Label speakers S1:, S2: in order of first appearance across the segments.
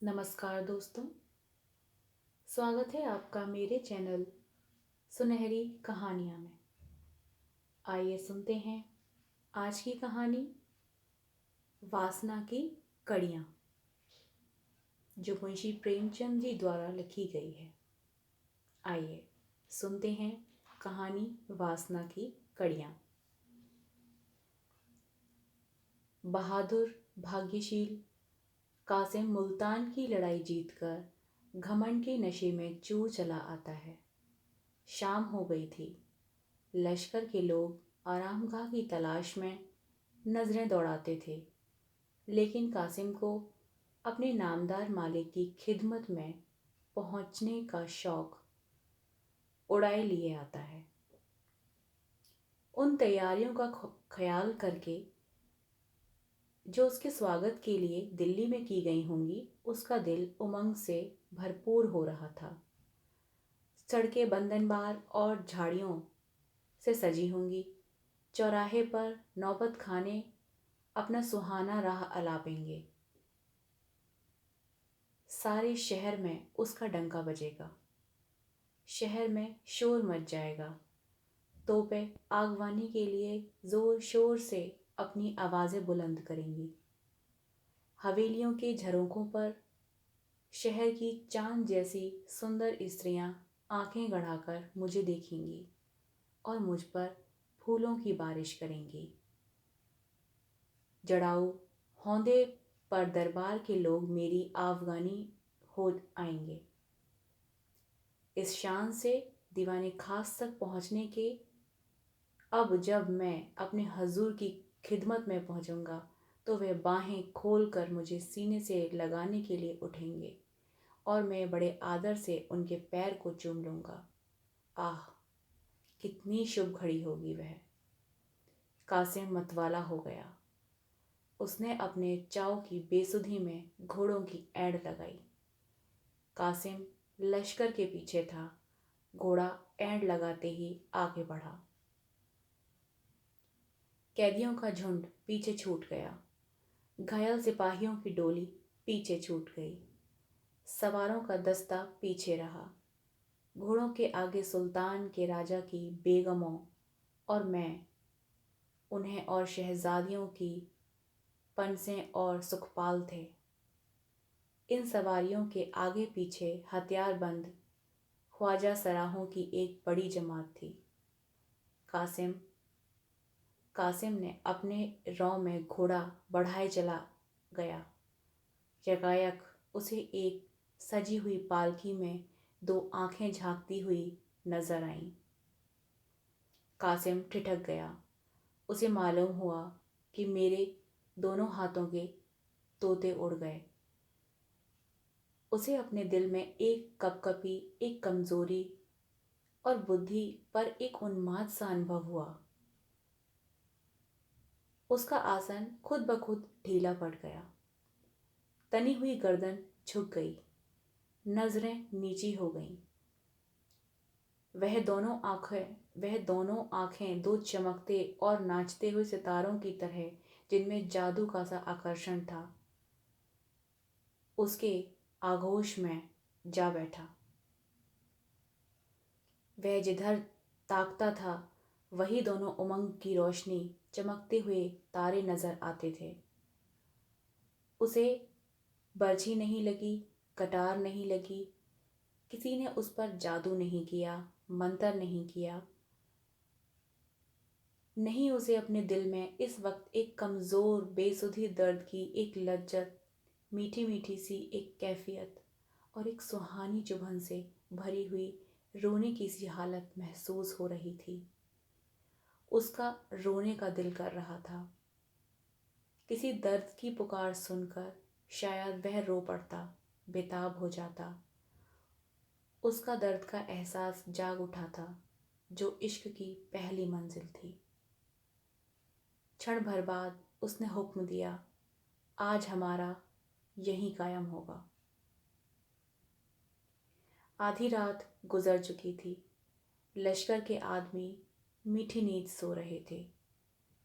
S1: नमस्कार दोस्तों। स्वागत है आपका मेरे चैनल सुनहरी कहानियाँ में। आइए सुनते हैं आज की कहानी वासना की कड़ियाँ, जो मुंशी प्रेमचंद जी द्वारा लिखी गई है। आइए सुनते हैं कहानी वासना की कड़ियाँ। बहादुर भाग्यशील कासिम मुल्तान की लड़ाई जीतकर घमंड के नशे में चूर चला आता है। शाम हो गई थी। लश्कर के लोग आरामगाह की तलाश में नजरें दौड़ाते थे, लेकिन कासिम को अपने नामदार मालिक की खिदमत में पहुंचने का शौक उड़ाए लिए आता है। उन तैयारियों का ख्याल करके जो उसके स्वागत के लिए दिल्ली में की गई होंगी, उसका दिल उमंग से भरपूर हो रहा था। सड़कें बंधनबार और झाड़ियों से सजी होंगी। चौराहे पर नौबत खाने अपना सुहाना राह अलापेंगे। सारे शहर में उसका डंका बजेगा। शहर में शोर मच जाएगा। तोपें आगवानी के लिए जोर शोर से अपनी आवाज़ें बुलंद करेंगी। हवेलियों के झरोखों पर शहर की चांद जैसी सुंदर स्त्रियां आंखें गड़ाकर मुझे देखेंगी और मुझ पर फूलों की बारिश करेंगी। जड़ाऊ हौंदे पर दरबार के लोग मेरी आफगानी हो आएंगे। इस शान से दीवाने खास तक पहुंचने के अब जब मैं अपने हजूर की खिदमत में पहुंचूंगा, तो वह बाहें खोलकर मुझे सीने से लगाने के लिए उठेंगे और मैं बड़े आदर से उनके पैर को चूम लूँगा। आह, कितनी शुभ घड़ी होगी वह। कासिम मतवाला हो गया। उसने अपने चाव की बेसुधी में घोड़ों की ऐड़ लगाई। कासिम लश्कर के पीछे था। घोड़ा ऐड़ लगाते ही आगे बढ़ा। कैदियों का झुंड पीछे छूट गया। घायल सिपाहियों की डोली पीछे छूट गई। सवारों का दस्ता पीछे रहा। घोड़ों के आगे सुल्तान के राजा की बेगमों और मैं, उन्हें और शहजादियों की पंसें और सुखपाल थे। इन सवारियों के आगे पीछे हथियारबंद ख्वाजा सराहों की एक बड़ी जमात थी। कासिम ने अपने रौ में घोड़ा बढ़ाए चला गया। यकायक उसे एक सजी हुई पालकी में दो आंखें झांकती हुई नजर आईं। कासिम ठिठक गया। उसे मालूम हुआ कि मेरे दोनों हाथों के तोते उड़ गए। उसे अपने दिल में एक कपकपी, एक कमजोरी और बुद्धि पर एक उन्माद सा अनुभव हुआ। उसका आसन खुद ब खुद ढीला पड़ गया। तनी हुई गर्दन झुक गई। नजरें नीची हो गईं। वह दोनों आंखें दो चमकते और नाचते हुए सितारों की तरह, जिनमें जादू का सा आकर्षण था, उसके आगोश में जा बैठा। वह जिधर ताकता था, वही दोनों उमंग की रोशनी चमकते हुए तारे नजर आते थे। उसे बर्छी नहीं लगी, कटार नहीं लगी। किसी ने उस पर जादू नहीं किया, मंत्र नहीं किया। नहीं, उसे अपने दिल में इस वक्त एक कमज़ोर बेसुधी दर्द की एक लज्जत, मीठी मीठी सी एक कैफियत और एक सुहानी चुभन से भरी हुई रोने की सी हालत महसूस हो रही थी। उसका रोने का दिल कर रहा था। किसी दर्द की पुकार सुनकर शायद वह रो पड़ता, बेताब हो जाता। उसका दर्द का एहसास जाग उठा था, जो इश्क की पहली मंजिल थी। क्षण भर बाद उसने हुक्म दिया, आज हमारा यहीं कायम होगा। आधी रात गुजर चुकी थी। लश्कर के आदमी मीठी नींद सो रहे थे।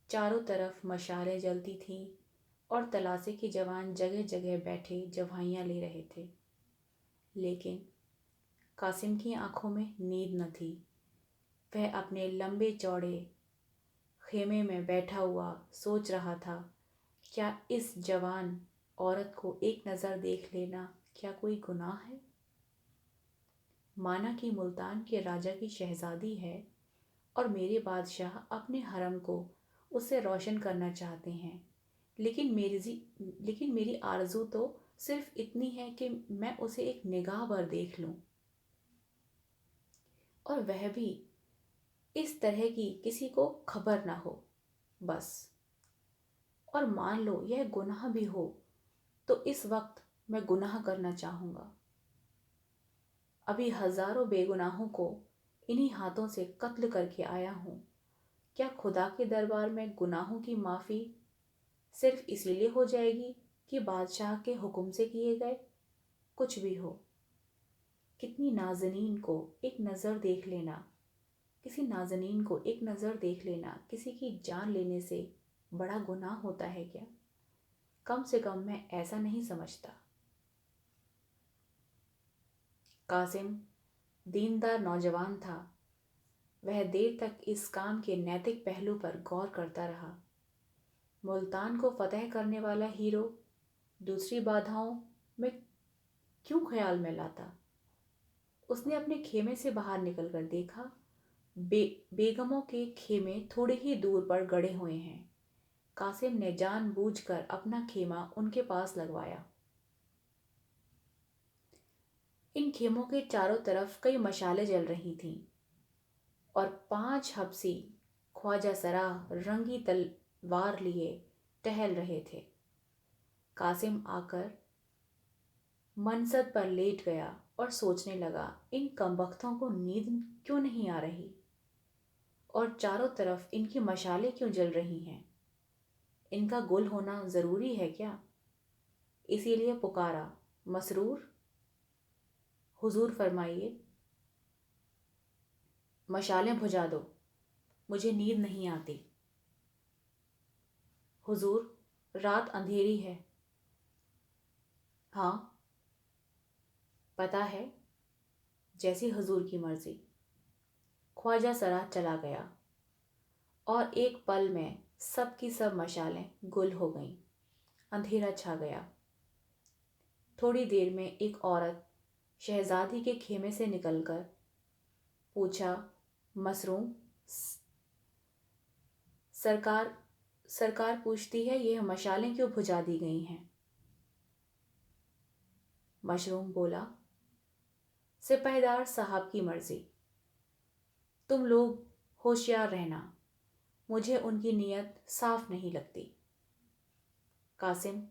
S1: चारों तरफ मशालें जलती थीं और तलाशे के जवान जगह जगह बैठे जवाहियाँ ले रहे थे। लेकिन कासिम की आंखों में नींद न थी। वह अपने लंबे चौड़े खेमे में बैठा हुआ सोच रहा था, क्या इस जवान औरत को एक नज़र देख लेना क्या कोई गुनाह है? माना कि मुल्तान के राजा की शहजादी है और मेरे बादशाह अपने हरम को उससे रोशन करना चाहते हैं, लेकिन मेरी आरज़ू तो सिर्फ इतनी है कि मैं उसे एक निगाह भर देख लूं, और वह भी इस तरह की किसी को खबर ना हो, बस। और मान लो यह गुनाह भी हो तो इस वक्त मैं गुनाह करना चाहूँगा। अभी हजारों बेगुनाहों को इन्हीं हाथों से कत्ल करके आया हूँ। क्या खुदा के दरबार में गुनाहों की माफ़ी सिर्फ इसीलिए हो जाएगी कि बादशाह के हुक्म से किए गए? कुछ भी हो, कितनी नाज़नीन को एक नज़र देख लेना किसी नाज़नीन को एक नज़र देख लेना किसी की जान लेने से बड़ा गुनाह होता है क्या? कम से कम मैं ऐसा नहीं समझता। कासिम दीनदार नौजवान था। वह देर तक इस काम के नैतिक पहलू पर गौर करता रहा। मुल्तान को फतह करने वाला हीरो दूसरी बाधाओं में क्यों ख्याल में लाता? उसने अपने खेमे से बाहर निकलकर देखा, बेगमों के खेमे थोड़े ही दूर पर गड़े हुए हैं। कासिम ने जानबूझकर अपना खेमा उनके पास लगवाया। इन खेमों के चारों तरफ कई मशालें जल रही थीं और 5 हबसी ख्वाजा सराह रंगी तलवार लिए टहल रहे थे। कासिम आकर मनसद पर लेट गया और सोचने लगा, इन कमबख्तों को नींद क्यों नहीं आ रही और चारों तरफ इनकी मशालें क्यों जल रही हैं? इनका गुल होना ज़रूरी है क्या? इसीलिए पुकारा, मसरूर, हुजूर फरमाइए, मशालें बुझा दो, मुझे नींद नहीं आती। हुजूर, रात अंधेरी है। हाँ, पता है, जैसी हुजूर की मर्जी। ख्वाजा सराह चला गया और एक पल में सब की सब मशालें गुल हो गईं। अंधेरा छा गया। थोड़ी देर में एक औरत शहजादी के खेमे से निकलकर पूछा, मसरूम, सरकार सरकार पूछती है यह मशालें क्यों बुझा दी गई हैं? मशरूम बोला, सिपहदार साहब की मर्जी। तुम लोग होशियार रहना, मुझे उनकी नीयत साफ नहीं लगती। कासिम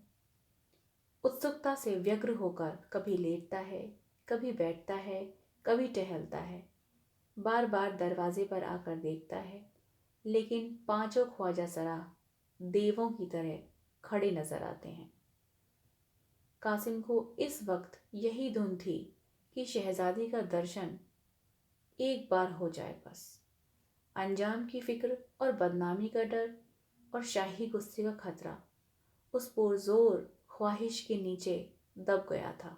S1: उत्सुकता से व्यग्र होकर कभी लेटता है, कभी बैठता है, कभी टहलता है, बार बार दरवाजे पर आकर देखता है, लेकिन पांचों ख्वाजा सराह देवों की तरह खड़े नजर आते हैं। कासिम को इस वक्त यही धुन थी कि शहजादी का दर्शन एक बार हो जाए बस। अंजाम की फिक्र और बदनामी का डर और शाही गुस्से का खतरा उस पुरजोर ख्वाहिश के नीचे दब गया था।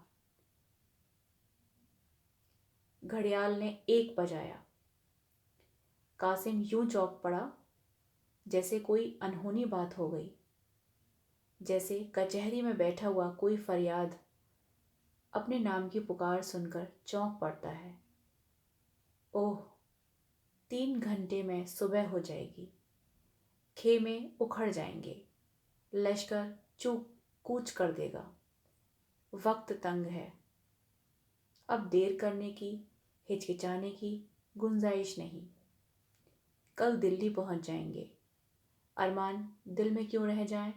S1: घड़ियाल ने 1 बजाया। कासिम यूं चौंक पड़ा जैसे कोई अनहोनी बात हो गई, जैसे कचहरी में बैठा हुआ कोई फरियाद अपने नाम की पुकार सुनकर चौंक पड़ता है। ओह, 3 घंटे में सुबह हो जाएगी, खेमे उखड़ जाएंगे, लश्कर चूक कूच कर देगा। वक्त तंग है, अब देर करने की, हिचकिचाने की गुंजाइश नहीं। कल दिल्ली पहुंच जाएंगे। अरमान दिल में क्यों रह जाएं?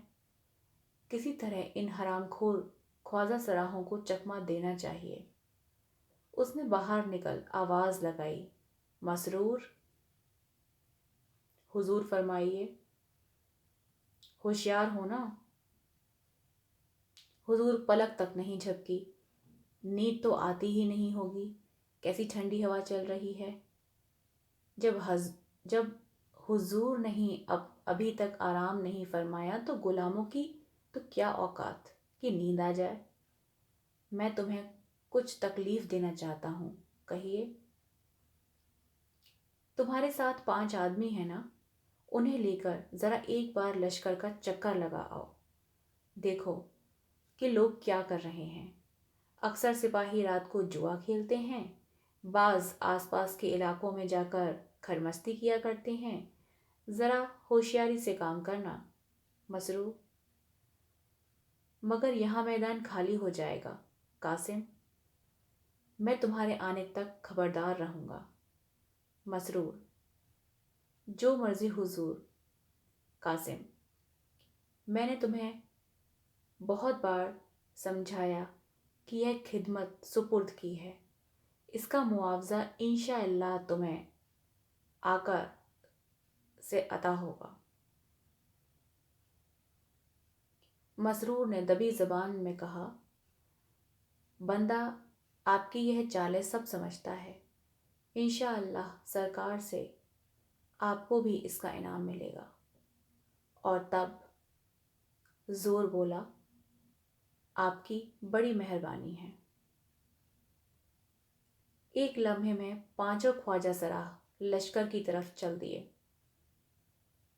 S1: किसी तरह इन हरामखोर ख्वाजा सराहों को चकमा देना चाहिए। उसने बाहर निकल आवाज लगाई, मसरूर, हुजूर फरमाइए, होशियार हो ना? हुजूर पलक तक नहीं झपकी। नींद तो आती ही नहीं होगी, कैसी ठंडी हवा चल रही है। जब हुजूर नहीं अब अभी तक आराम नहीं फरमाया तो गुलामों की तो क्या औकात कि नींद आ जाए। मैं तुम्हें कुछ तकलीफ देना चाहता हूँ, कहिए। तुम्हारे साथ 5 आदमी हैं ना, उन्हें लेकर जरा एक बार लश्कर का चक्कर लगा आओ। देखो कि लोग क्या कर रहे हैं। अक्सर सिपाही रात को जुआ खेलते हैं, बाज आसपास के इलाकों में जाकर खरमस्ती किया करते हैं। जरा होशियारी से काम करना मसरूर। मगर यहाँ मैदान खाली हो जाएगा कासिम। मैं तुम्हारे आने तक खबरदार रहूंगा मसरूर। जो मर्जी हुजूर। कासिम, मैंने तुम्हें बहुत बार समझाया कि यह खिदमत सुपुर्द की है। इसका मुआवजा इंशाअल्लाह तुम्हें आकर से अता होगा। मसरूर ने दबी जबान में कहा, बंदा आपकी यह चालें सब समझता है। इंशाअल्लाह सरकार से आपको भी इसका इनाम मिलेगा। और तब जोर बोला, आपकी बड़ी मेहरबानी है। एक लम्हे में पांचों ख्वाजा सराह लश्कर की तरफ चल दिए।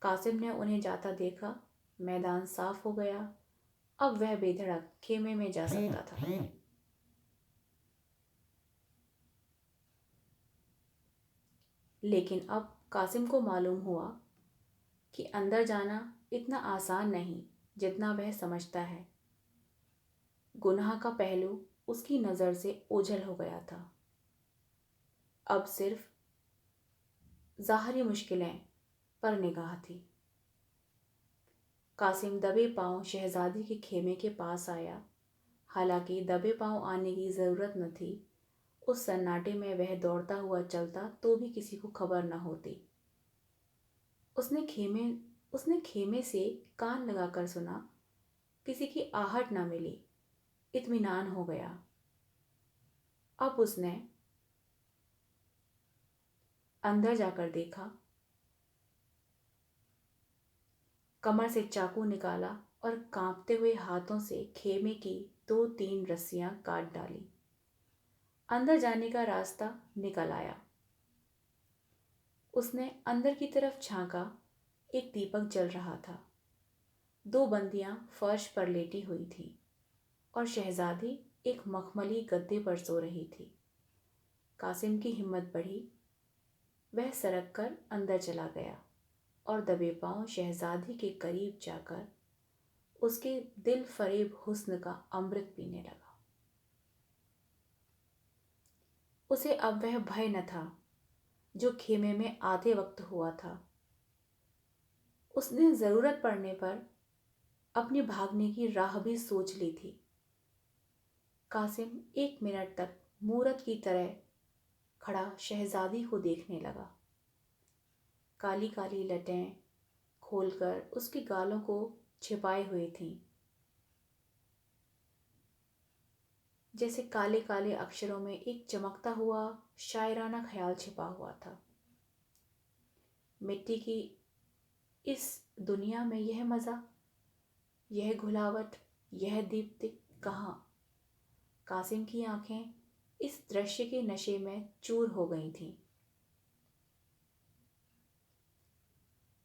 S1: कासिम ने उन्हें जाता देखा। मैदान साफ हो गया। अब वह बेधड़क खेमे में जा सकता था। लेकिन अब कासिम को मालूम हुआ कि अंदर जाना इतना आसान नहीं जितना वह समझता है। गुनाह का पहलू उसकी नज़र से ओझल हो गया था। अब सिर्फ ज़ाहरी मुश्किलें पर निगाह थी। कासिम दबे पांव शहजादी के खेमे के पास आया। हालांकि दबे पांव आने की ज़रूरत न थी। उस सन्नाटे में वह दौड़ता हुआ चलता तो भी किसी को खबर न होती। उसने खेमे से कान लगाकर सुना। किसी की आहट न मिली। इत्मीनान हो गया। अब उसने अंदर जाकर देखा। कमर से चाकू निकाला और कांपते हुए हाथों से खेमे की 2-3 रस्सियां काट डाली। अंदर जाने का रास्ता निकल आया। उसने अंदर की तरफ झांका। एक दीपक जल रहा था। 2 बंदियां फर्श पर लेटी हुई थी और शहजादी एक मखमली गद्दे पर सो रही थी। कासिम की हिम्मत बढ़ी। वह सरक कर अंदर चला गया और दबे पांव शहजादी के करीब जाकर उसके दिल फरेब हुस्न का अमृत पीने लगा। उसे अब वह भय न था जो खेमे में आधे वक्त हुआ था। उसने जरूरत पड़ने पर अपने भागने की राह भी सोच ली थी। कासिम 1 मिनट तक मूरत की तरह खड़ा शहजादी को देखने लगा। काली काली लटें खोलकर उसके गालों को छिपाए हुए थीं, जैसे काले काले अक्षरों में एक चमकता हुआ शायराना ख्याल छिपा हुआ था। मिट्टी की इस दुनिया में यह मज़ा, यह घुलावट, यह दीप्ति कहाँ। कासिम की आंखें इस दृश्य के नशे में चूर हो गई थीं।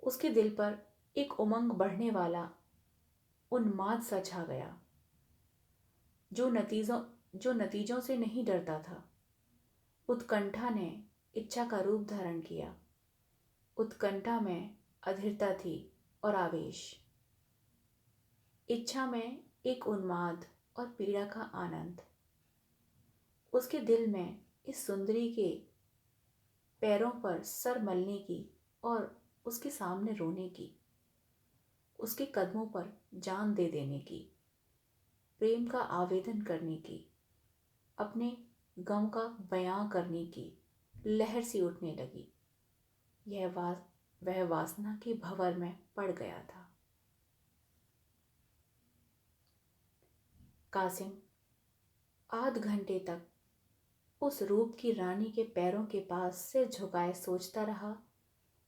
S1: उसके दिल पर एक उमंग बढ़ने वाला उन्माद सा छा गया, जो नतीजों से नहीं डरता था। उत्कंठा ने इच्छा का रूप धारण किया। उत्कंठा में अधीरता थी और आवेश। इच्छा में एक उन्माद और पीड़ा का आनंद। उसके दिल में इस सुंदरी के पैरों पर सर मलने की और उसके सामने रोने की, उसके कदमों पर जान दे देने की, प्रेम का आवेदन करने की, अपने गम का बयां करने की लहर सी उठने लगी। वह वासना के भंवर में पड़ गया था। कासिम आध घंटे तक उस रूप की रानी के पैरों के पास सिर झुकाए सोचता रहा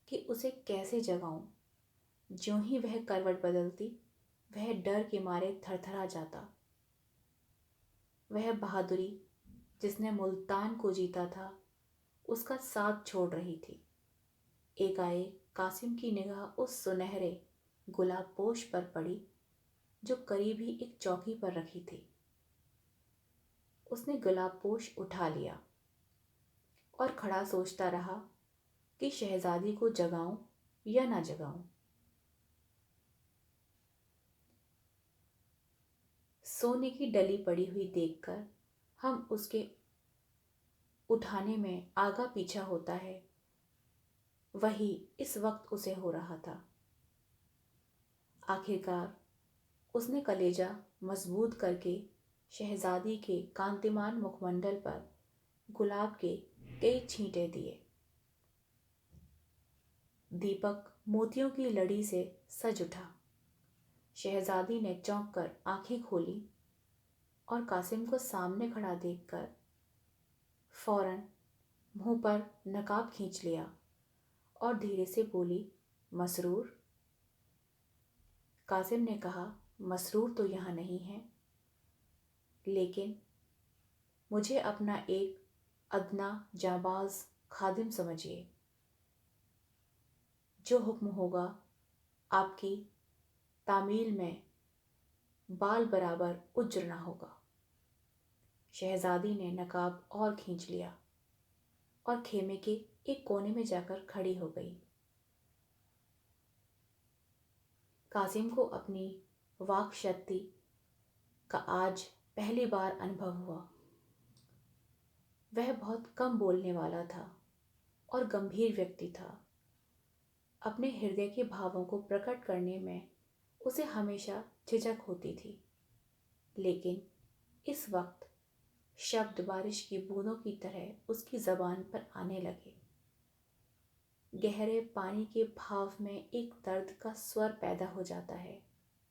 S1: कि उसे कैसे जगाऊं। ज्यों ही वह करवट बदलती, वह डर के मारे थरथरा जाता। वह बहादुरी जिसने मुल्तान को जीता था उसका साथ छोड़ रही थी। एकाएक कासिम की निगाह उस सुनहरे गुलाब पोश पर पड़ी जो करीब ही एक चौकी पर रखी थी। उसने गुलाब पोश उठा लिया और खड़ा सोचता रहा कि शहजादी को जगाऊं या ना जगाऊं। सोने की डली पड़ी हुई देखकर हम उसके उठाने में आगा पीछा होता है, वही इस वक्त उसे हो रहा था। आखिरकार उसने कलेजा मजबूत करके शहजादी के कांतिमान मुखमंडल पर गुलाब के कई छींटे दिए। दीपक मोतियों की लड़ी से सज उठा। शहजादी ने चौंक कर आंखें खोली और कासिम को सामने खड़ा देखकर फौरन मुंह पर नकाब खींच लिया और धीरे से बोली, मसरूर। कासिम ने कहा, मसरूर तो यहाँ नहीं है, लेकिन मुझे अपना एक अदना जाबाज खादिम समझिए। जो हुक्म होगा आपकी तामील में बाल बराबर उजरना होगा। शहजादी ने नकाब और खींच लिया और खेमे के एक कोने में जाकर खड़ी हो गई। कासिम को अपनी वाक शक्ति का आज पहली बार अनुभव हुआ। वह बहुत कम बोलने वाला था और गंभीर व्यक्ति था। अपने हृदय के भावों को प्रकट करने में उसे हमेशा झिझक होती थी, लेकिन इस वक्त शब्द बारिश की बूंदों की तरह उसकी जबान पर आने लगे। गहरे पानी के भाव में एक दर्द का स्वर पैदा हो जाता है।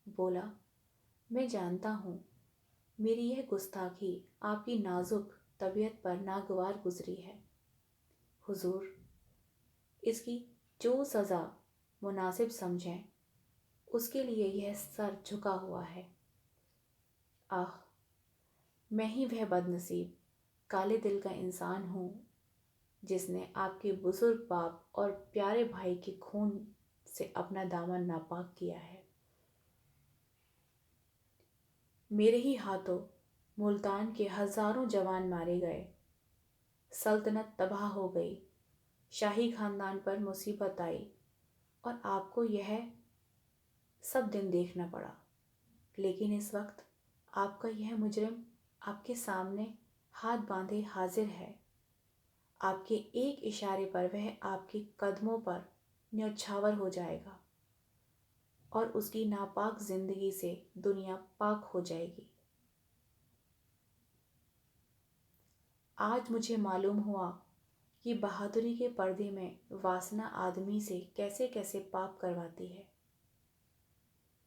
S1: बोला, मैं जानता हूँ मेरी यह गुस्ताखी आपकी नाजुक तबीयत पर नागवार गुजरी है। हुजूर, इसकी जो सज़ा मुनासिब समझें उसके लिए यह सर झुका हुआ है। आह, मैं ही वह बदनसीब काले दिल का इंसान हूँ जिसने आपके बुजुर्ग बाप और प्यारे भाई के खून से अपना दामन नापाक किया है। मेरे ही हाथों मुल्तान के हजारों जवान मारे गए, सल्तनत तबाह हो गई, शाही खानदान पर मुसीबत आई और आपको यह सब दिन देखना पड़ा। लेकिन इस वक्त आपका यह मुजरिम आपके सामने हाथ बांधे हाजिर है। आपके एक इशारे पर वह आपके कदमों पर न्यौछावर हो जाएगा और उसकी नापाक जिंदगी से दुनिया पाक हो जाएगी। आज मुझे मालूम हुआ कि बहादुरी के पर्दे में वासना आदमी से कैसे कैसे पाप करवाती है।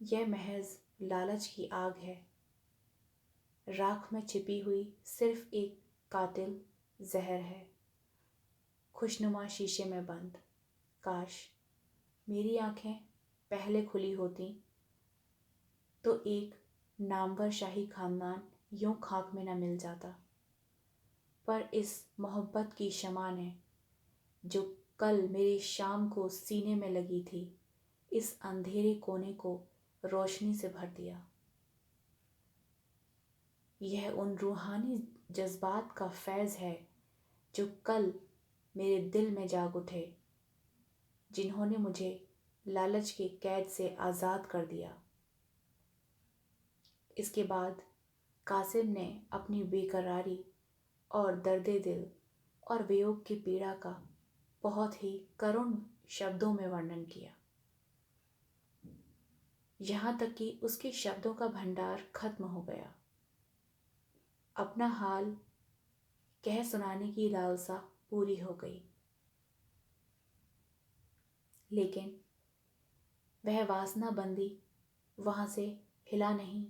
S1: यह महज लालच की आग है, राख में छिपी हुई सिर्फ एक कातिल जहर है, खुशनुमा शीशे में बंद। काश मेरी आंखें पहले खुली होती तो एक नामवर शाही खानदान यूं खाक में न मिल जाता। पर इस मोहब्बत की शमा ने जो कल मेरी शाम को सीने में लगी थी, इस अंधेरे कोने को रोशनी से भर दिया। यह उन रूहानी जज्बात का फैज़ है जो कल मेरे दिल में जाग उठे, जिन्होंने मुझे लालच के कैद से आज़ाद कर दिया। इसके बाद कासिम ने अपनी बेकरारी और दर्दे दिल और वियोग की पीड़ा का बहुत ही करुण शब्दों में वर्णन किया। यहाँ तक कि उसके शब्दों का भंडार खत्म हो गया। अपना हाल कह सुनाने की लालसा पूरी हो गई, लेकिन वह वासना बंदी वहां से हिला नहीं।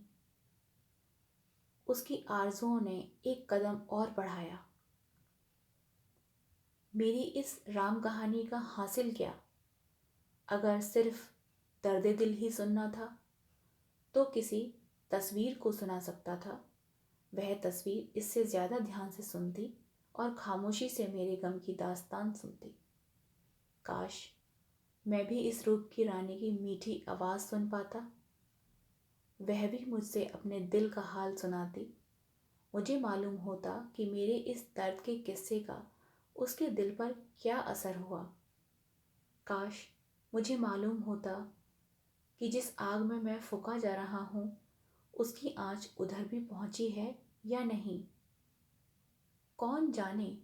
S1: उसकी आरजुओं ने एक कदम और बढ़ाया। मेरी इस राम कहानी का हासिल क्या? अगर सिर्फ दर्द दिल ही सुनना था तो किसी तस्वीर को सुना सकता था, वह तस्वीर इससे ज़्यादा ध्यान से सुनती और खामोशी से मेरे गम की दास्तान सुनती। काश मैं भी इस रूप की रानी की मीठी आवाज़ सुन पाता, वह भी मुझसे अपने दिल का हाल सुनाती। मुझे मालूम होता कि मेरे इस दर्द के किस्से का उसके दिल पर क्या असर हुआ। काश मुझे मालूम होता कि जिस आग में मैं फूंका जा रहा हूँ उसकी आंच उधर भी पहुँची है या नहीं। कौन जाने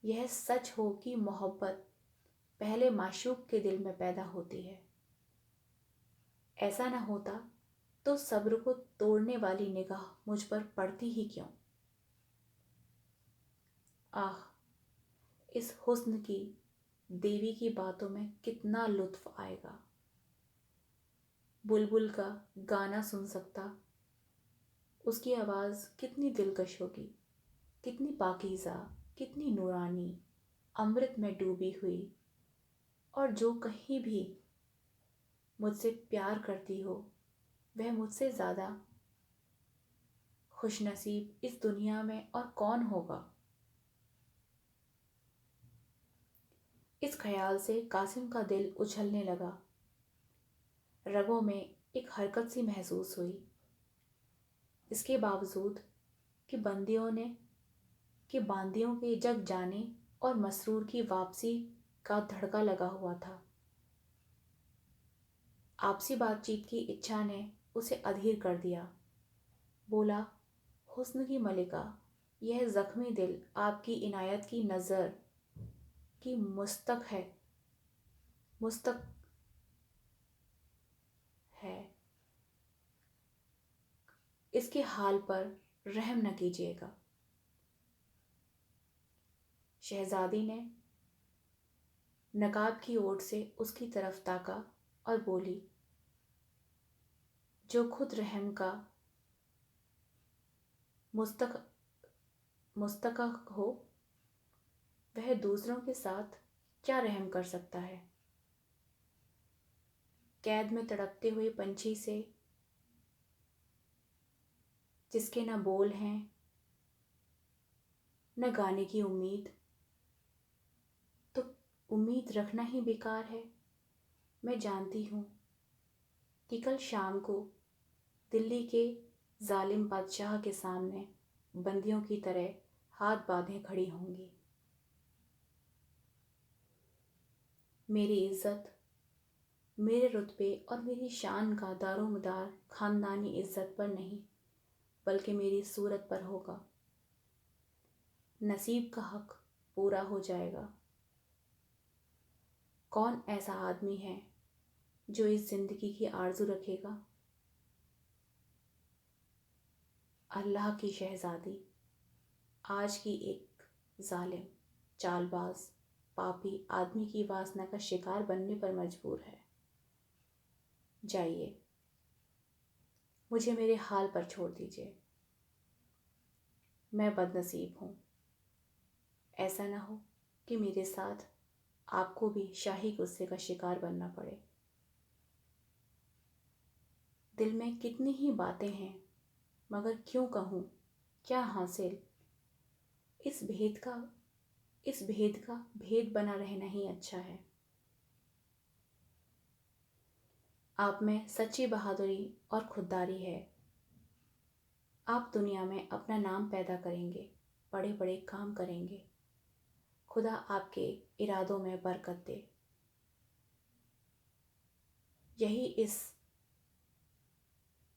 S1: यह सच हो कि मोहब्बत पहले माशूक के दिल में पैदा होती है। ऐसा न होता तो सब्र को तोड़ने वाली निगाह मुझ पर पड़ती ही क्यों। आह, इस हुस्न की देवी की बातों में कितना लुत्फ आएगा। बुलबुल का गाना सुन सकता, उसकी आवाज़ कितनी दिलकश होगी, कितनी पाकीज़ा, कितनी नूरानी, अमृत में डूबी हुई। और जो कहीं भी मुझसे प्यार करती हो वह मुझसे ज़्यादा खुशनसीब इस दुनिया में और कौन होगा। इस ख्याल से कासिम का दिल उछलने लगा। रगों में एक हरकत सी महसूस हुई। इसके बावजूद कि बांदियों के जग जाने और मसरूर की वापसी का धड़का लगा हुआ था। आपसी बातचीत की इच्छा ने उसे अधीर कर दिया। बोला, हुस्न की मलिका, यह जख्मी दिल आपकी इनायत की नज़र की मुस्तक है। इसके हाल पर रहम न कीजिएगा। शहजादी ने नकाब की ओर से उसकी तरफ ताका और बोली, जो खुद रहम का मुस्तहक हो वह दूसरों के साथ क्या रहम कर सकता है। कैद में तड़पते हुए पंछी से जिसके न बोल हैं न गाने की उम्मीद, तो उम्मीद रखना ही बेकार है। मैं जानती हूँ कि कल शाम को दिल्ली के जालिम बादशाह के सामने बंदियों की तरह हाथ बांधे खड़ी होंगी। मेरी इज्जत, मेरे रुतबे और मेरी शान का दारोमदार खानदानी इज्जत पर नहीं बल्कि मेरी सूरत पर होगा। नसीब का हक पूरा हो जाएगा। कौन ऐसा आदमी है जो इस जिंदगी की आरज़ू रखेगा। अल्लाह की शहजादी आज की एक जालिम, चालबाज, पापी आदमी की वासना का शिकार बनने पर मजबूर है। जाइए, मुझे मेरे हाल पर छोड़ दीजिए। मैं बदनसीब हूँ। ऐसा ना हो कि मेरे साथ आपको भी शाही गुस्से का शिकार बनना पड़े। दिल में कितनी ही बातें हैं, मगर क्यों कहूँ, क्या हासिल। इस भेद का भेद बना रहना ही अच्छा है। आप में सच्ची बहादुरी और खुददारी है। आप दुनिया में अपना नाम पैदा करेंगे, बड़े बड़े काम करेंगे। खुदा आपके इरादों में बरकत दे। यही इस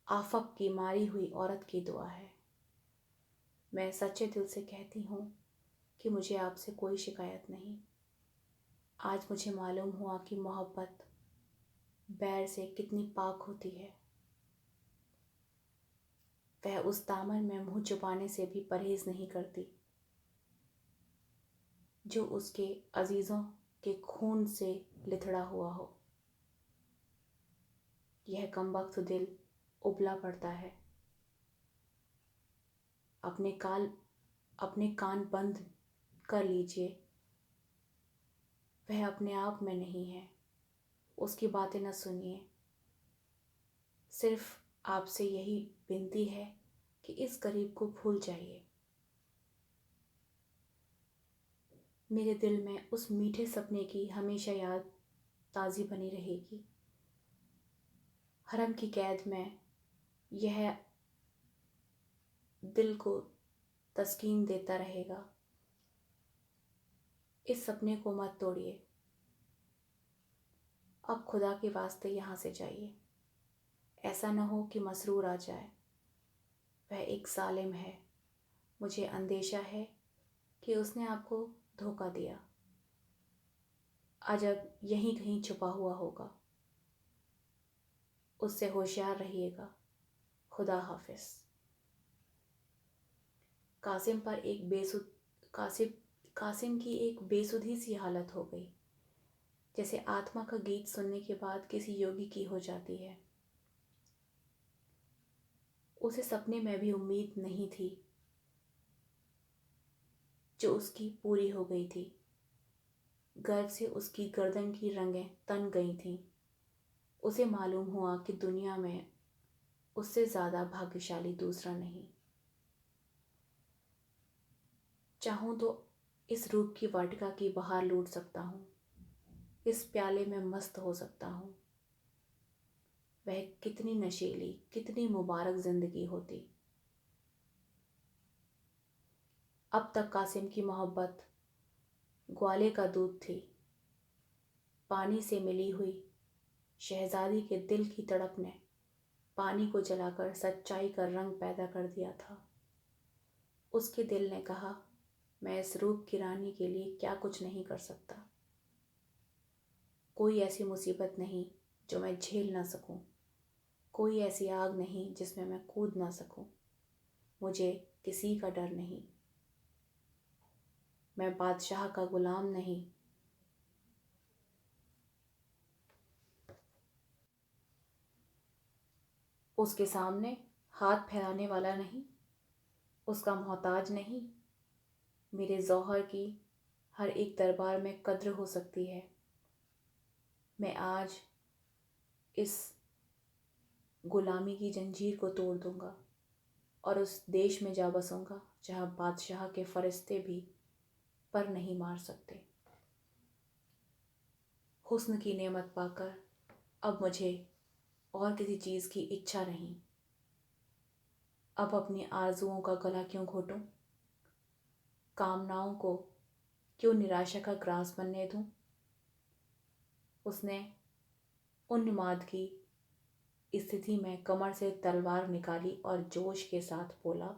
S1: आफत की मारी हुई औरत की दुआ है। मैं सच्चे दिल से कहती हूँ कि मुझे आपसे कोई शिकायत नहीं। आज मुझे मालूम हुआ कि मोहब्बत बैर से कितनी पाक होती है। वह उस दामन में मुंह छुपाने से भी परहेज नहीं करती जो उसके अजीज़ों के खून से लिथड़ा हुआ हो। यह कमबख्त दिल उबला पड़ता है। अपने कान बंद कर लीजिए। वह अपने आप में नहीं है, उसकी बातें न सुनिए। सिर्फ आपसे यही विनती है कि इस गरीब को भूल जाइए। मेरे दिल में उस मीठे सपने की हमेशा याद ताज़ी बनी रहेगी। हरम की कैद में यह दिल को तस्कीन देता रहेगा। इस सपने को मत तोड़िए। अब खुदा के वास्ते यहाँ से जाइए। ऐसा न हो कि मसरूर आ जाए। वह एक जालिम है। मुझे अंदेशा है कि उसने आपको धोखा दिया। अजब यहीं कहीं छुपा हुआ होगा। उससे होशियार रहिएगा। खुदा हाफिज। कासिम पर एक कासिम की एक बेसुधी सी हालत हो गई, जैसे आत्मा का गीत सुनने के बाद किसी योगी की हो जाती है। उसे सपने में भी उम्मीद नहीं थी जो उसकी पूरी हो गई थी। गर्व से उसकी गर्दन की रंगें तन गई थीं। उसे मालूम हुआ कि दुनिया में उससे ज़्यादा भाग्यशाली दूसरा नहीं। चाहूँ तो इस रूप की वाटिका की बहार लूट सकता हूँ। इस प्याले में मस्त हो सकता हूँ। वह कितनी नशीली, कितनी मुबारक जिंदगी होती। अब तक कासिम की मोहब्बत ग्वाले का दूध थी। पानी से मिली हुई शहजादी के दिल की तड़प ने पानी को जलाकर सच्चाई का रंग पैदा कर दिया था। उसके दिल ने कहा, मैं इस रूप की रानी के लिए क्या कुछ नहीं कर सकता। कोई ऐसी मुसीबत नहीं जो मैं झेल ना सकूं। कोई ऐसी आग नहीं जिसमें मैं कूद ना सकूं। मुझे किसी का डर नहीं। मैं बादशाह का गुलाम नहीं। उसके सामने हाथ फैलाने वाला नहीं। उसका मोहताज नहीं। मेरे जौहर की हर एक दरबार में कद्र हो सकती है। मैं आज इस गुलामी की जंजीर को तोड़ दूंगा और उस देश में जा बसूंगा जहाँ बादशाह के फरिश्ते भी पर नहीं मार सकते। हुस्न की नेमत पाकर अब मुझे और किसी चीज़ की इच्छा नहीं। अब अपनी आरजुओं का गला क्यों घोटूं? कामनाओं को क्यों निराशा का ग्रास बनने दूं? उसने उन्माद की स्थिति में कमर से तलवार निकाली और जोश के साथ बोला,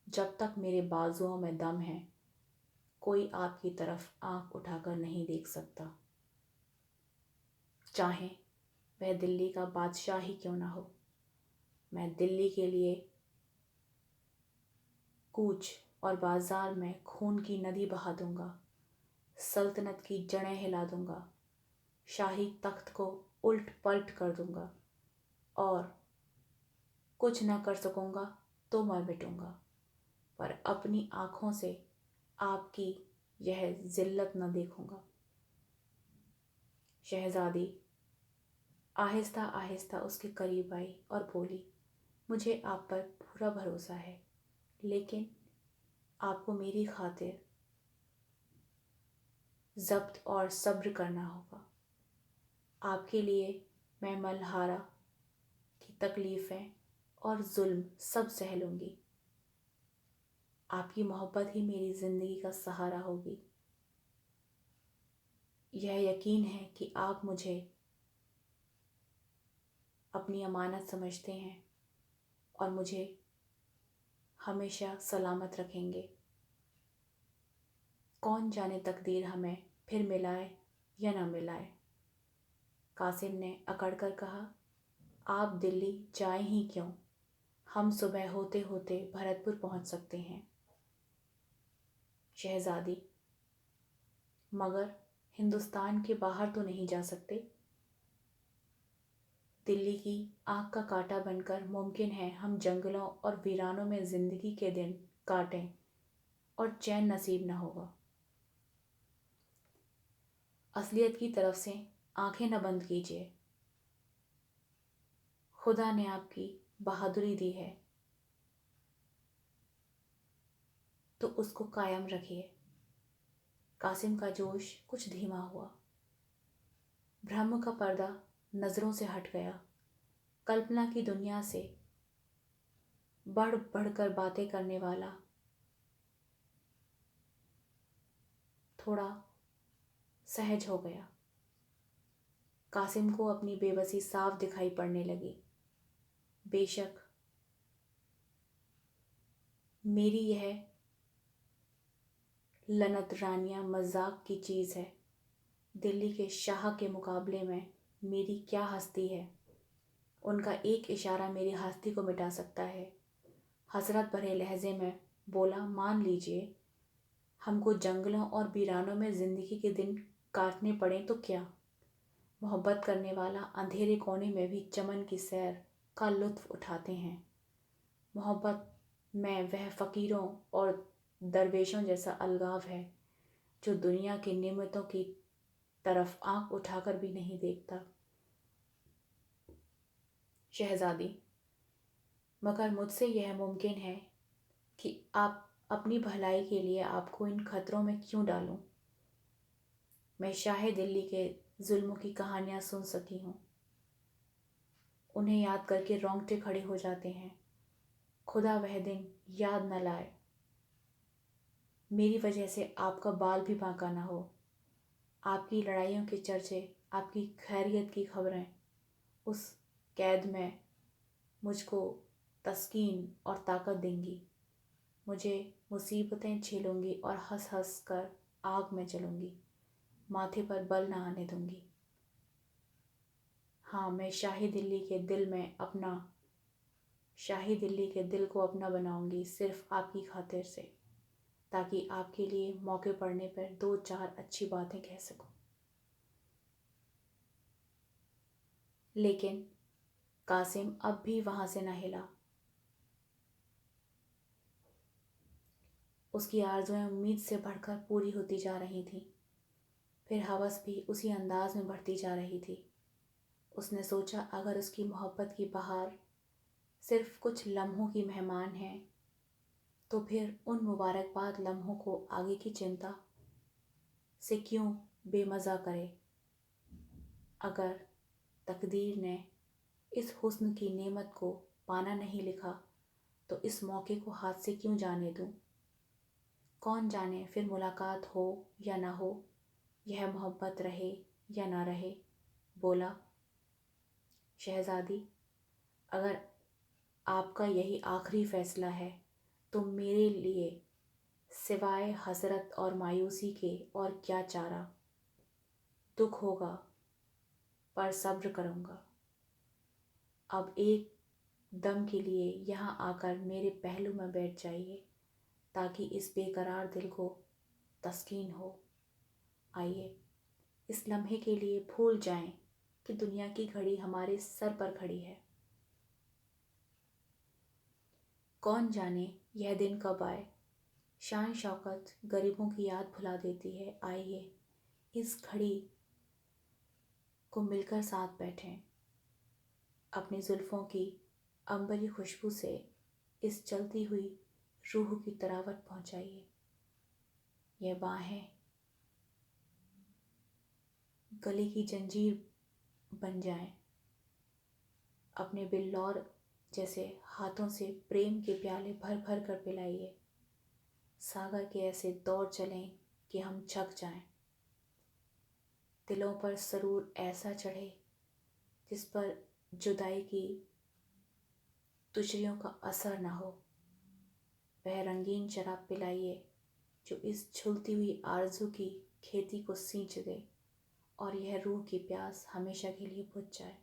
S1: जब तक मेरे बाजुओं में दम है कोई आपकी तरफ आंख उठाकर नहीं देख सकता, चाहे वह दिल्ली का बादशाह ही क्यों ना हो। मैं दिल्ली के लिए कूच और बाजार में खून की नदी बहा दूंगा। सल्तनत की जड़ें हिला दूंगा। शाही तख्त को उल्ट पलट कर दूंगा और कुछ न कर सकूंगा तो मर मिटूंगा, पर अपनी आँखों से आपकी यह जिल्लत न देखूंगा। शहजादी आहिस्ता आहिस्ता उसके करीब आई और बोली, मुझे आप पर पूरा भरोसा है, लेकिन आपको मेरी खातिर ज़ब्त और सब्र करना होगा। आपके लिए मैं मल्हारा की तकलीफ़ें और जुल्म सब सह लूँगी। आपकी मोहब्बत ही मेरी ज़िंदगी का सहारा होगी। यह यकीन है कि आप मुझे अपनी अमानत समझते हैं और मुझे हमेशा सलामत रखेंगे। कौन जाने तकदीर हमें फिर मिलाए या ना मिलाए। कासिम ने अकड़कर कहा, आप दिल्ली जाएं ही क्यों, हम सुबह होते होते भरतपुर पहुंच सकते हैं। शहजादी, मगर हिंदुस्तान के बाहर तो नहीं जा सकते। दिल्ली की आँख का कांटा बनकर मुमकिन है हम जंगलों और वीरानों में ज़िंदगी के दिन काटें और चैन नसीब न होगा। असलियत की तरफ से आंखें न बंद कीजिए। खुदा ने आपकी बहादुरी दी है तो उसको कायम रखिए। कासिम का जोश कुछ धीमा हुआ। भ्रम का पर्दा नजरों से हट गया। कल्पना की दुनिया से बढ़ बढ़कर बातें करने वाला थोड़ा सहज हो गया। कासिम को अपनी बेबसी साफ दिखाई पड़ने लगी। बेशक मेरी यह लनत रानियां मजाक की चीज़ है। दिल्ली के शाह के मुकाबले में मेरी क्या हस्ती है। उनका एक इशारा मेरी हस्ती को मिटा सकता है। हसरत भरे लहजे में बोला, मान लीजिए हमको जंगलों और वीरानों में ज़िंदगी के दिन काटने पड़े तो क्या। मोहब्बत करने वाला अंधेरे कोने में भी चमन की सैर का लुत्फ़ उठाते हैं। मोहब्बत में वह फ़कीरों और दरवेशों जैसा अलगाव है जो दुनिया की नेमतों की तरफ आंख उठाकर भी नहीं देखता। शहजादी, मगर मुझसे यह मुमकिन है कि आप अपनी भलाई के लिए आपको इन खतरों में क्यों डालूं। मैं शाह दिल्ली के जुल्मों की कहानियां सुन सकी हूँ। उन्हें याद करके रोंगटे खड़े हो जाते हैं। खुदा वह दिन याद न लाए, मेरी वजह से आपका बाल भी बांका ना हो। आपकी लड़ाइयों के चर्चे, आपकी खैरियत की खबरें उस कैद में मुझको तस्कीन और ताकत देंगी। मुझे मुसीबतें झेलूंगी और हंस हंस कर आग में जलूंगी। माथे पर बल ना आने दूंगी। हाँ, मैं शाही दिल्ली के दिल को अपना बनाऊंगी, सिर्फ आपकी खातिर से, ताकि आपके लिए मौके पड़ने पर दो चार अच्छी बातें कह सकूं। लेकिन कासिम अब भी वहां से न हिला। उसकी आरज़ुएं उम्मीद से बढ़कर पूरी होती जा रही थीं। फिर हवस भी उसी अंदाज में बढ़ती जा रही थी। उसने सोचा, अगर उसकी मोहब्बत की बहार सिर्फ कुछ लम्हों की मेहमान है तो फिर उन मुबारकबाद लम्हों को आगे की चिंता से क्यों बेमज़ा करे। अगर तकदीर ने इस हुस्न की नेमत को पाना नहीं लिखा तो इस मौके को हाथ से क्यों जाने दूं। कौन जाने फिर मुलाकात हो या ना हो, यह मोहब्बत रहे या ना रहे। बोला, शहजादी, अगर आपका यही आखिरी फैसला है तो मेरे लिए सिवाय हसरत और मायूसी के और क्या चारा। दुख होगा पर सब्र करूँगा। अब एक दम के लिए यहाँ आकर मेरे पहलू में बैठ जाइए ताकि इस बेकरार दिल को तस्कीन हो। आइए इस लम्हे के लिए भूल जाएं कि दुनिया की घड़ी हमारे सर पर खड़ी है। कौन जाने यह दिन कब आए। शान शौकत गरीबों की याद भुला देती है। आइए इस घड़ी को मिलकर साथ बैठें। अपनी जुल्फ़ों की अंबरी खुशबू से इस चलती हुई रूह की तरावट पहुंचाइए। यह बाहें गले की जंजीर बन जाएं। अपने बिल्लौर जैसे हाथों से प्रेम के प्याले भर भर कर पिलाइए। सागर के ऐसे दौड़ चलें कि हम छक जाएं। दिलों पर सरूर ऐसा चढ़े जिस पर जुदाई की तुझरियों का असर न हो। वह रंगीन शराब पिलाइए जो इस झुलती हुई आरज़ू की खेती को सींच दे और यह रूह की प्यास हमेशा के लिए बुझ जाए।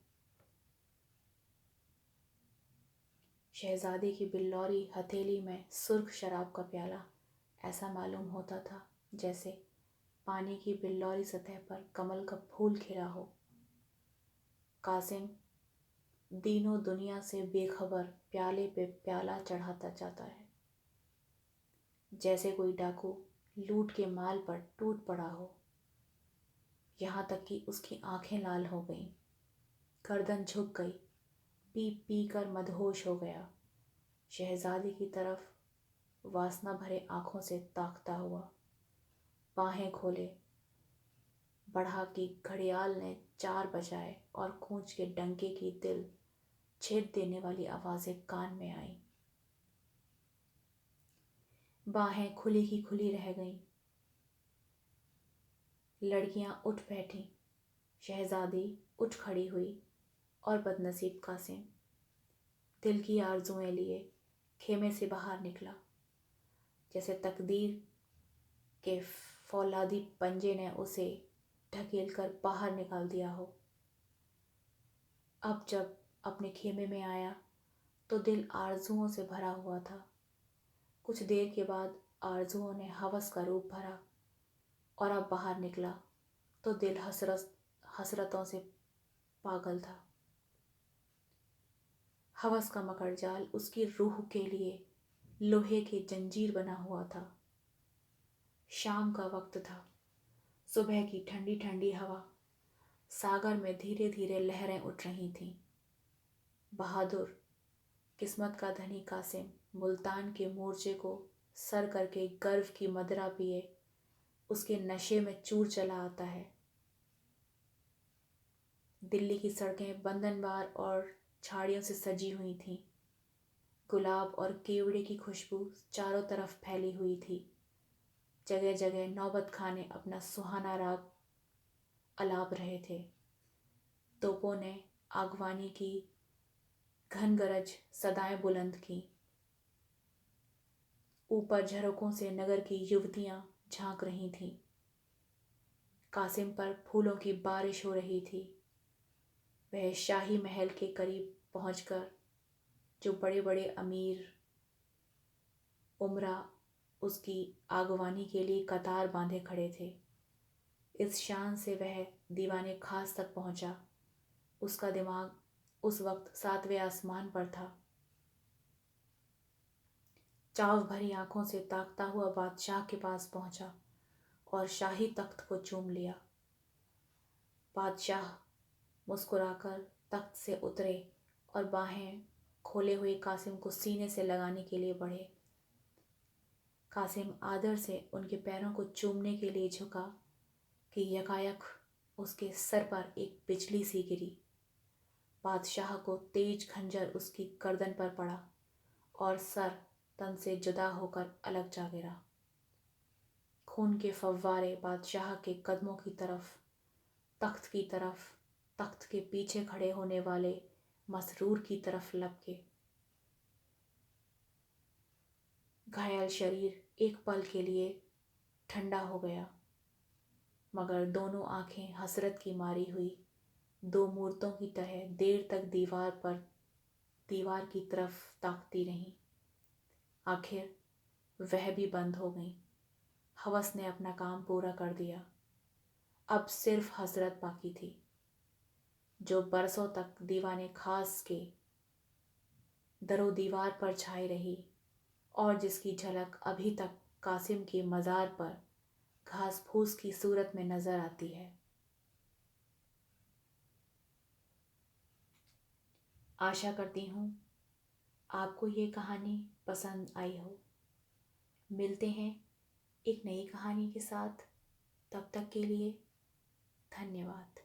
S1: शहजादे की बिल्लौरी हथेली में सुर्ख शराब का प्याला ऐसा मालूम होता था जैसे पानी की बिल्लौरी सतह पर कमल का फूल खिला हो। कासिम दीनों दुनिया से बेखबर प्याले पे प्याला चढ़ाता जाता है, जैसे कोई डाकू लूट के माल पर टूट पड़ा हो। यहाँ तक कि उसकी आंखें लाल हो गईं, गर्दन झुक गई पी पी कर मदहोश हो गया, शहजादी की तरफ वासना भरे आंखों से ताकता हुआ। बाहें खोले, बढ़ा की घड़ियाल ने 4 बजाए और खूंच के डंके की दिल छेद देने वाली आवाजें कान में आईं। बाहें खुली की खुली रह गईं। लड़कियां उठ बैठीं। शहजादी उठ खड़ी हुई और बदनसीब कासिम दिल की आरजुएं लिए खेमे से बाहर निकला, जैसे तकदीर के फौलादी पंजे ने उसे ढकेल कर बाहर निकाल दिया हो। अब जब अपने खेमे में आया तो दिल आरजुओं से भरा हुआ था। कुछ देर के बाद आरजुओं ने हवस का रूप भरा और अब बाहर निकला तो दिल हसरतों से पागल था। हवस का मकड़जाल उसकी रूह के लिए लोहे की जंजीर बना हुआ था। शाम का वक्त था। सुबह की ठंडी ठंडी हवा, सागर में धीरे धीरे लहरें उठ रही थीं। बहादुर, किस्मत का धनी कासिम मुल्तान के मोर्चे को सर करके गर्व की मदरा पिए उसके नशे में चूर चला आता है। दिल्ली की सड़कें बंधनवार और झाड़ियों से सजी हुई थीं। गुलाब और केवड़े की खुशबू चारों तरफ फैली हुई थी। जगह जगह नौबत खाने अपना सुहाना राग अलाप रहे थे। तोपों ने आगवानी की घन गरज सदाएं बुलंद की। ऊपर झरोकों से नगर की युवतियां झांक रही थीं। कासिम पर फूलों की बारिश हो रही थी। वह शाही महल के करीब पहुंचकर जो बड़े बड़े अमीर उमरा उसकी आगवानी के लिए कतार बांधे खड़े थे। इस शान से वह दीवाने खास तक पहुंचा। उसका दिमाग उस वक्त 7वें आसमान पर था। चाव भरी आंखों से ताकता हुआ बादशाह के पास पहुंचा और शाही तख्त को चूम लिया। बादशाह मुस्कुराकर तख्त से उतरे और बाहें खोले हुए कासिम को सीने से लगाने के लिए बढ़े। कासिम आदर से उनके पैरों को चूमने के लिए झुका कि यकायक उसके सर पर एक बिजली सी गिरी। बादशाह को तेज खंजर उसकी गर्दन पर पड़ा और सर तन से जुदा होकर अलग जा गिरा। खून के फव्वारे बादशाह के कदमों की तरफ, तख्त की तरफ, तख्त के पीछे खड़े होने वाले मसरूर की तरफ लपके। घायल शरीर एक पल के लिए ठंडा हो गया, मगर दोनों आंखें हसरत की मारी हुई दो मूर्तों की तरह देर तक दीवार की तरफ ताकती रहीं। आखिर वह भी बंद हो गई। हवस ने अपना काम पूरा कर दिया। अब सिर्फ हसरत बाकी थी, जो बरसों तक दीवाने खास के दरो दीवार पर छाई रही और जिसकी झलक अभी तक कासिम के मज़ार पर घास फूस की सूरत में नजर आती है। आशा करती हूँ आपको ये कहानी पसंद आई हो। मिलते हैं एक नई कहानी के साथ। तब तक के लिए धन्यवाद।